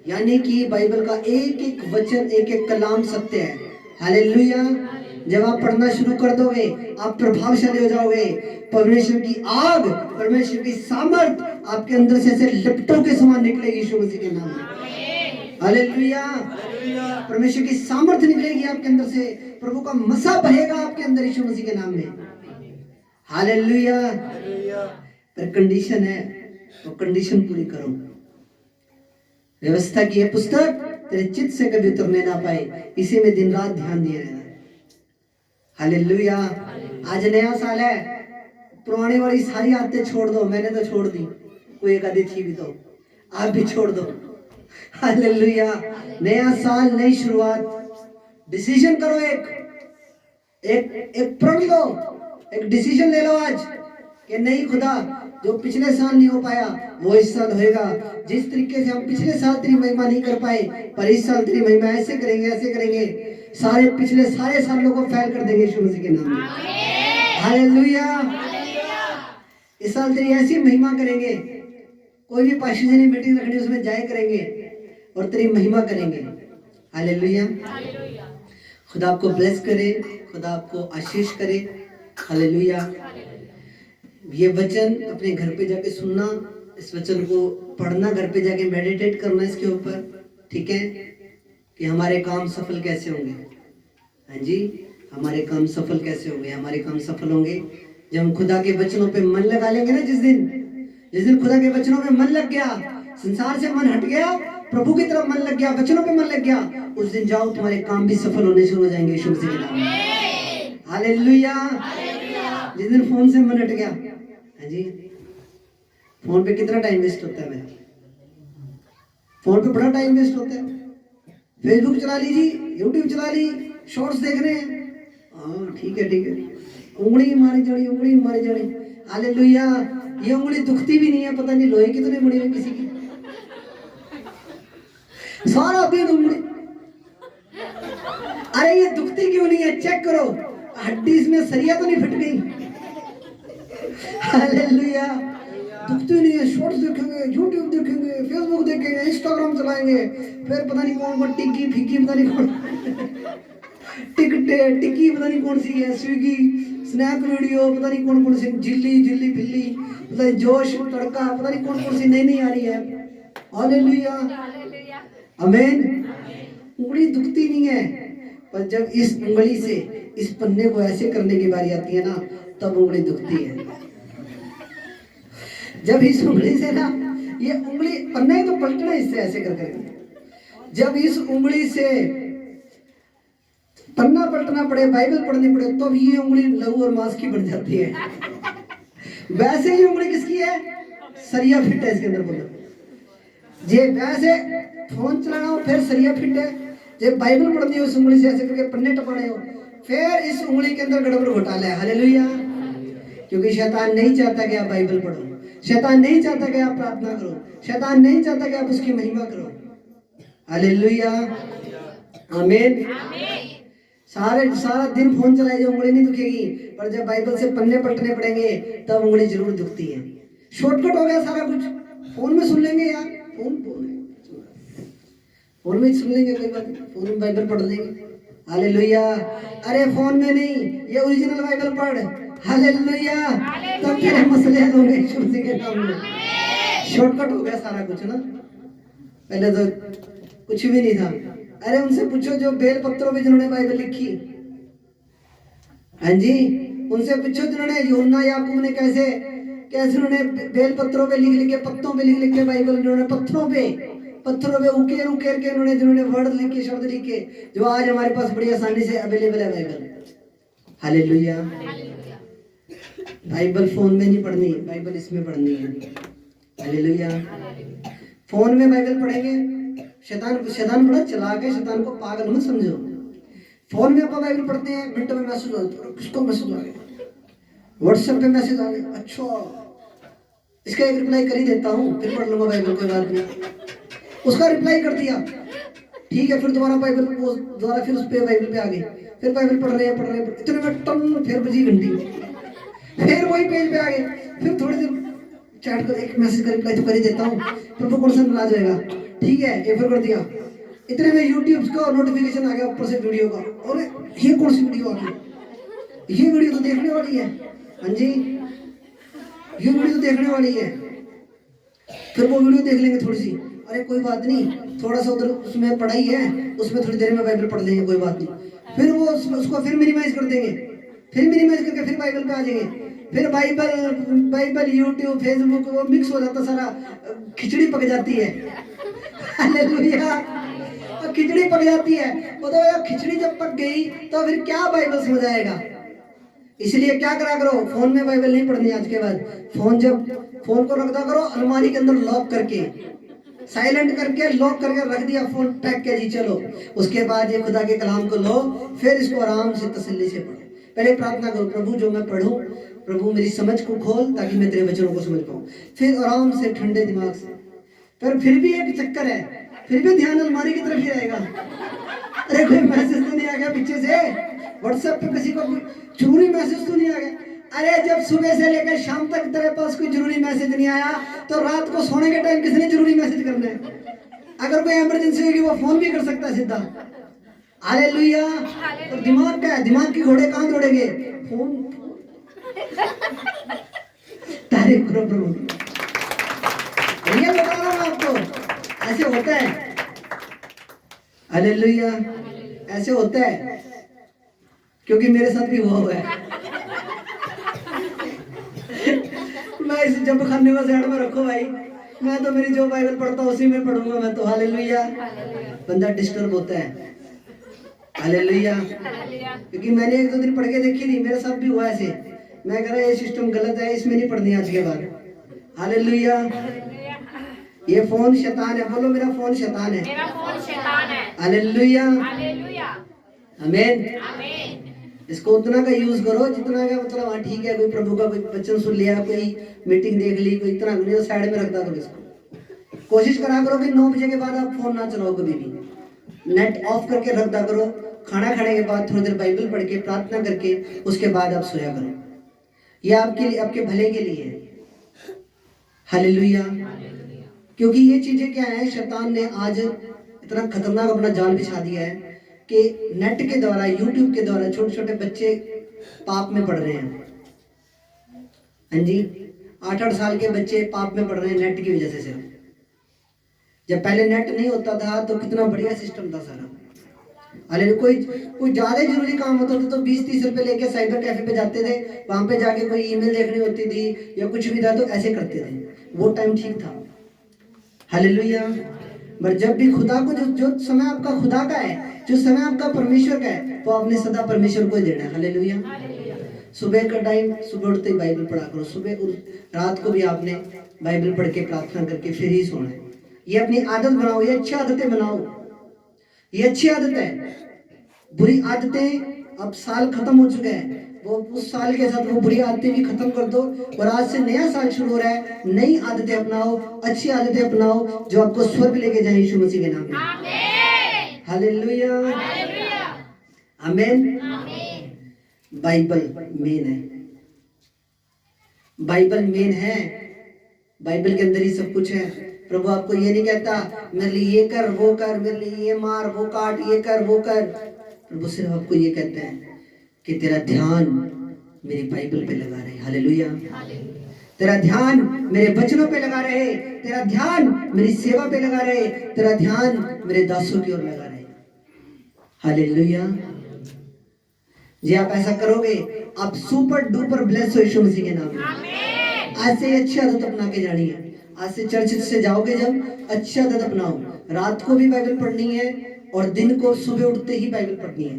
यानी कि बाइबल का एक एक वचन, एक एक कलाम सत्य है। हालेलुया। जब आप पढ़ना शुरू कर दोगे आप प्रभावशाली हो जाओगे। परमेश्वर की आग, परमेश्वर की सामर्थ आपके अंदर से ऐसे लपटों के समान निकलेगी यीशु मसीह के नाम में। हालेलुया। परमेश्वर की सामर्थ निकलेगी आपके अंदर से, प्रभु का मसा बहेगा आपके अंदर यीशु मसीह के नाम में। हालेलुया। पर कंडीशन है, तो कंडीशन पूरी करो। व्यवस्था की यह पुस्तक तेरे चित्त से कभी उतरने ना पाए, इसी में दिन रात ध्यान दिए रहना। हालेलुया। आज नया साल है, पुराने वाली सारी आदतें छोड़ दो। मैंने तो छोड़ दी, कोई एक आधी थी भी तो आप भी छोड़ दो। हालेलुया। नया साल, नई शुरुआत, डिसीजन करो, एक प्रण लो, एक डिसीजन ले लो आज कि नहीं खुदा, जो पिछले साल नहीं हो पाया वो इस साल होएगा। जिस तरीके से हम पिछले साल तेरी महिमा नहीं कर पाए, पर इस साल तेरी महिमा ऐसे करेंगे, ऐसे करेंगे, सारे पिछले सारे सालों को फैल कर देंगे यीशु मसीह के नाम में। हालेलुया। इस साल तेरी ऐसी महिमा करेंगे, कोई भी पास्टरनी मीटिंग रखनी उसमें जाए करेंगे और तेरी महिमा करेंगे। हालेलुया। खुदा आपको ब्लेस करे, खुदा आपको आशीष करे। हालेलुया। ये वचन अपने घर पे जाके सुनना, इस वचन को पढ़ना, घर पे जाके मेडिटेट करना इसके ऊपर, ठीक है, कि हमारे काम सफल कैसे होंगे। हाँ जी, हमारे काम सफल कैसे होंगे। हमारे काम सफल होंगे जब हम खुदा के वचनों पे मन लगा लेंगे ना। जिस दिन खुदा के वचनों में मन लग गया, संसार से मन हट गया, प्रभु की तरफ मन लग गया, वचनों पे मन लग गया, उस दिन जाओ तुम्हारे काम भी सफल होने शुरू हो जाएंगे यीशु मसीह के नाम में। हालेलुया। जिस दिन फोन से मन हट गया, हाँ जी, फोन पे कितना टाइम वेस्ट होता है मेरा, फोन पे बड़ा टाइम वेस्ट होता है। फेसबुक चला लीजिए, यूट्यूब चला ली, शॉर्ट्स देख रहे हैं, हाँ ठीक है ठीक है, उंगली मारी जानी, उंगली मारी जानी। हालेलुया। ये उंगली दुखती भी नहीं है, पता नहीं लोहे की तो नहीं मुड़ी हुई किसी की, सारा दिन उंगली। अरे ये दुखती क्यों नहीं है, चेक करो, हड्डी इसमें सरिया तो नहीं फट गई। हालेलुया। दुखती नहीं है। शॉर्ट्स देखेंगे, यूट्यूब देखेंगे, फेसबुक देखेंगे, इंस्टाग्राम चलाएंगे, फिर पता नहीं कौन कौन टिक्की फिक्की, पता नहीं कौन टिक्की पता नहीं कौन सी है, स्विगी, स्नैप वीडियो, पता नहीं कौन कौन सी, जिल्ली जिल्ली फिल्ली, पता नहीं जोश तड़का, पता नहीं कौन कौन सी नई नई आ रही है। हालेलुया। आमीन। उंगली दुखती नहीं है, पर जब इस उंगली से इस पन्ने को ऐसे करने की बारी आती है ना, तब उंगली दुखती है। जब इस उंगली से ना, ये उंगली पन्ना ही तो पलटना इससे ऐसे कर करके, जब इस उंगली से पन्ना पलटना पड़े, बाइबल पढ़नी पड़े, तो ये उंगली लहू और मांस की बन जाती है। वैसे ही उंगली किसकी है, सरिया फिट है इसके अंदर। बोलो जे वैसे फोन चलाना हो फिर सरिया फिट है, जे बाइबल पढ़नी हो उस उंगली से ऐसे करके पन्ने टपाने हो, फिर इस उंगली के अंदर गड़बड़ घोटाला है। हालेलुया। क्योंकि शैतान नहीं चाहता कि आप बाइबल पढ़ो, शैतान नहीं चाहता कि आप प्रार्थना करो, शैतान नहीं चाहता कि आप उसकी महिमा करो। हालेलुया। आमीन। सारा दिन फोन चलाए जो उंगली नहीं दुखेगी, पर जब बाइबल से पन्ने पलटने पड़ेंगे तब उंगली जरूर दुखती है। शॉर्टकट हो गया सारा कुछ, फोन में सुन लेंगे यार, फोन में सुन लेंगे, कोई बात नहीं, फोन में बाइबल पढ़ लेंगे। हालेलुया। अरे फोन में नहीं, ये ओरिजिनल बाइबल पढ़। हालेलुया। तब तेरे मसले हल होंगे यीशु मसीह के नाम में। शॉर्टकट हो गया सारा कुछ ना, पहले तो कुछ भी नहीं था। अरे उनसे पूछो जो बेल पत्रों पे जिन्होंने बाइबल लिखी, हाँ जी, उनसे पूछो जिन्होंने यूहन्ना याकूब ने कैसे उन्होंने बेल पत्रों पे लिख लिख के, पत्तों पे लिख लिख के बाइबल, उन्होंने पत्थरों पे उकेर उकेर के उन्होंने जिन्होंने वर्ड लिखे, शब्द लिखे, जो आज हमारे पास बड़ी आसानी से अवेलेबल है बाइबल। हालेलुया। बाइबल फोन में नहीं पढ़नी, बाइबल इसमें पढ़नी है। हालेलुया। फोन में बाइबल पढ़ेंगे, शैतान बड़ा चालाक है, शैतान को पागल मत समझो। फोन में अपन बाइबल पढ़ते हैं, मिनटों में मैसेज आ गया, किसको मैसेज आ गया, व्हाट्सएप पे मैसेज आ गया, अच्छा इसका एक रिप्लाई कर ही देता हूँ, फिर पढ़ लूंगा बाइबल, कोई बात नहीं। उसका रिप्लाई कर दिया, ठीक है, फिर दोबारा बाइबल दोबारा फिर उस पे बाइबल पे आ गए, फिर बाइबल पढ़ रहे हैं इतने में टन, फिर बजी घंटी, फिर वही पेज पे आ गए, फिर थोड़ी देर चैट कर, एक मैसेज का रिप्लाई तो कर ही देता हूँ, प्रभु कौन सा नाराज होएगा, ठीक है, ये फिर कर दिया। इतने में यूट्यूब का नोटिफिकेशन आ गया ऊपर से वीडियो का, और ये कौन सी वीडियो आ गई, ये वीडियो तो देखने वाली है, हाँ जी ये वीडियो तो देखने वाली है। फिर वो वीडियो देख लेंगे थोड़ी सी, अरे कोई बात नहीं, थोड़ा सा उधर उसमें पढ़ाई है, उसमें थोड़ी देर में बाइबल पढ़ लेंगे, कोई बात नहीं। फिर वो उसको फिर मिनिमाइज कर देंगे, फिर मिनिमाइज करके फिर बाइबल पे आ जाएंगे, फिर बाइबल यूट्यूब फेसबुक वो मिक्स हो जाता सारा, खिचड़ी पक जाती है। हालेलुया। खिचड़ी पक जाती है, तो यार खिचड़ी जब पक गई तो फिर क्या बाइबल समझ आएगा, इसलिए क्या करा करो, फोन में बाइबल नहीं पढ़नी आज के बाद। फोन को रख दो करो अलमारी के अंदर, लॉक करके, साइलेंट करके, लॉक करके रख दिया, फोन पैक किया जी, चलो। उसके बाद ये खुदा के कलाम को लो, फिर इसको आराम से तसल्ली से पढ़ो। पहले प्रार्थना करो, प्रभु जो मैं पढ़ूं, प्रभु मेरी समझ को खोल ताकि मैं तेरे वचनों को समझ पाऊं। फिर आराम से ठंडे दिमाग से। पर फिर भी एक चक्कर है, फिर भी ध्यान अलमारी की तरफ ही रहेगा। अरे कोई मैसेज तो नहीं आ गया पीछे से, व्हाट्सएप पे किसी को कोई जरूरी मैसेज तो नहीं आ गया? अरे जब सुबह से लेकर शाम तक तेरे पास कोई जरूरी मैसेज नहीं आया, तो रात को सोने के टाइम किसने जरूरी मैसेज करना है? अगर कोई इमरजेंसी होगी वो फोन भी कर सकता है सीधा। हालेलुया। तो दिमाग क्या है, दिमाग की घोड़े कहाँ दौड़ेंगे? फोन। तारीफ करो प्रभु। बता रहा हूँ आपको, ऐसे होता है। हालेलुया, ऐसे होता है, क्योंकि मेरे साथ भी हुआ है। मैं इस जब खाने को साइड में रखो भाई, मैं तो मेरी जो बाइबल पढ़ता हूँ उसी में पढ़ूंगा मैं तो। हालेलुया। बंदा डिस्टर्ब होता है। हालेलुया। क्योंकि मैंने एक दो दिन पढ़ के देखी नहीं, मेरे साथ भी हुआ ऐसे। मैं कह रहा ये सिस्टम गलत है, इसमें नहीं पढ़नी आज के बाद। हालेलुया। ये फोन शैतान है, बोलो मेरा फोन शैतान है। मेरा फोन शैतान है। हालेलुया। हालेलुया। आमीन। आमीन। इसको उतना का यूज करो जितना का मतलब, हाँ ठीक है, कोई प्रभु का कोई वचन सुन लिया, कोई मीटिंग देख ली, कोई इतना नहीं, साइड में रखता करो इसको। कोशिश करा करो कि 9 बजे के बाद आप फोन ना चलाओ कभी भी। नेट ऑफ करके रख दा करो। खाना खाने के बाद थोड़ी देर बाइबल पढ़ के, प्रार्थना करके, उसके बाद आप सोया करो। यह आपके लिए, आपके भले के लिए है। हालेलुया। क्योंकि ये चीजें क्या है, शैतान ने आज इतना खतरनाक अपना जाल बिछा दिया है कि नेट के द्वारा, यूट्यूब के द्वारा छोटे छोटे बच्चे पाप में पढ़ रहे हैं। हाँ जी, 8-8 साल के बच्चे पाप में पढ़ रहे हैं नेट की वजह से। सिर्फ जब पहले नेट नहीं होता था तो कितना बढ़िया सिस्टम था सारा। अरे कोई ज्यादा जरूरी काम होता था तो 20-30 रुपए लेके साइबर कैफे पे जाते थे, वहां पे जाके कोई ईमेल देखनी होती थी या कुछ भी था तो ऐसे करते थे। वो टाइम ठीक था। हालेलुया। पर जब भी खुदा को, जो समय आपका खुदा का है, जो समय आपका परमेश्वर का है, वो आपने सदा परमेश्वर को ही देना है। हालेलुया। सुबह का टाइम, सुबह उठते ही बाइबल पढ़ा करो। सुबह रात को भी आपने बाइबल पढ़ के, प्रार्थना करके फिर ही सोना है। ये अपनी आदत बनाओ, ये अच्छी आदतें बनाओ। ये अच्छी आदत है। बुरी आदतें, अब साल खत्म हो चुका है, वो उस साल के साथ वो बुरी आदतें भी खत्म कर दो, और आज से नया साल शुरू हो रहा है। नई आदतें अपनाओ, अच्छी आदतें अपनाओ, जो आपको स्वर्ग लेके जाए यीशु मसीह के नाम में। आमीन। हालेलुया। आमीन। बाइबल मेन है। बाइबल मेन है। बाइबल के अंदर ही सब कुछ है। प्रभु आपको ये नहीं कहता मेरे लिए ये कर वो कर, मेरे लिए ये मार वो काट, ये कर वो कर। प्रभु सिर्फ आपको ये कहते हैं कि तेरा ध्यान मेरी बाइबल पे लगा रहे। हालेलुया। तेरा ध्यान मेरे वचनों पे लगा रहे, तेरा ध्यान मेरी सेवा पे लगा रहे, तेरा ध्यान मेरे दासों की ओर लगा रहे। हालेलुया। जी आप ऐसा करोगे, आप सुपर डुपर ब्लेस हो यीशु मसीह के नाम में। आज से अच्छी आदत अपना के जानी है। आज से चर्च से जाओगे जब, अच्छी आदत अपनाओ। रात को भी बाइबल पढ़नी है और दिन को सुबह उठते ही बाइबल पढ़नी है।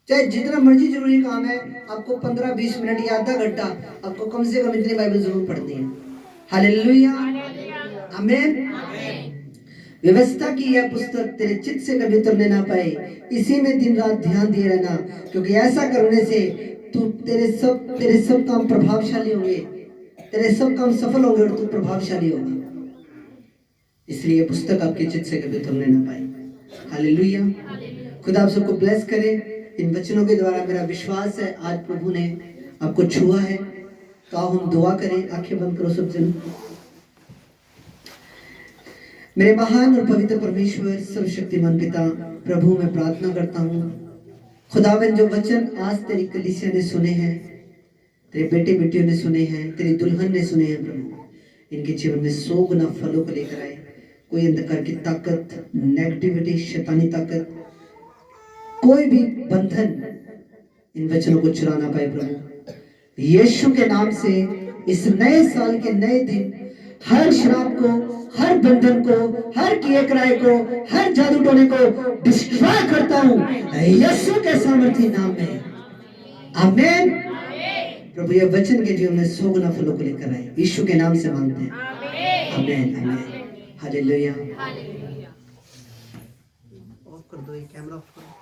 चाहे जितना मर्जी जरूरी काम है, आपको 15-20 मिनट या आधा घंटा आपको कम से कम इतनी बाइबल जरूर पढ़नी है। हालेलुया। आमीन। व्यवस्था की यह पुस्तक तेरे चित्त से कभी उतरने ना पाए, इसी में दिन रात ध्यान दिए रहना, क्योंकि ऐसा करने से तेरे सब काम प्रभावशाली होंगे, तेरे सब काम सफल होंगे और तू प्रभावशाली होगा। इसलिए यह पुस्तक आपके चित्त से कभी उतरने ना पाए। हालेलुया। खुदा आप सबको ब्लेस करे। इन वचनों के द्वारा मेरा विश्वास है आज प्रभु ने आपको छुआ है। तो आओ हम दुआ करें। आंखें बंद करो सब जन। मेरे महान और पवित्र परमेश्वर, सर्वशक्तिमान पिता, प्रभु मैं प्रार्थना करता हूँ खुदावन, जो वचन आज तेरी कलीसिया ने सुने हैं, तेरे बेटे बेटियों ने सुने हैं, तेरी दुल्हन ने सुने हैं, प्रभु इनके जीवन में 100 गुना फलों को लेकर आए। कोई अंधकार की ताकत, नेगेटिविटी, शैतानी ताकत, कोई भी बंधन इन वचनों को चुरा ना पाए। प्रभु यीशु के नाम से इस नए साल के नए दिन हर शराब को, हर बंधन को, हर किए कराए को, हर जादू टोने को डिस्ट्रॉय करता हूं यीशु के सामर्थ्य नाम में। आमीन। प्रभु ये वचन के जीवन में 100 गुना फलों को लेकर आए, यीशु के नाम से मांगते हैं, आमीन आमीन, हालेलुया। हालेलुया। ऑफ कर दो ये कैमरा, ऑफ कर दो।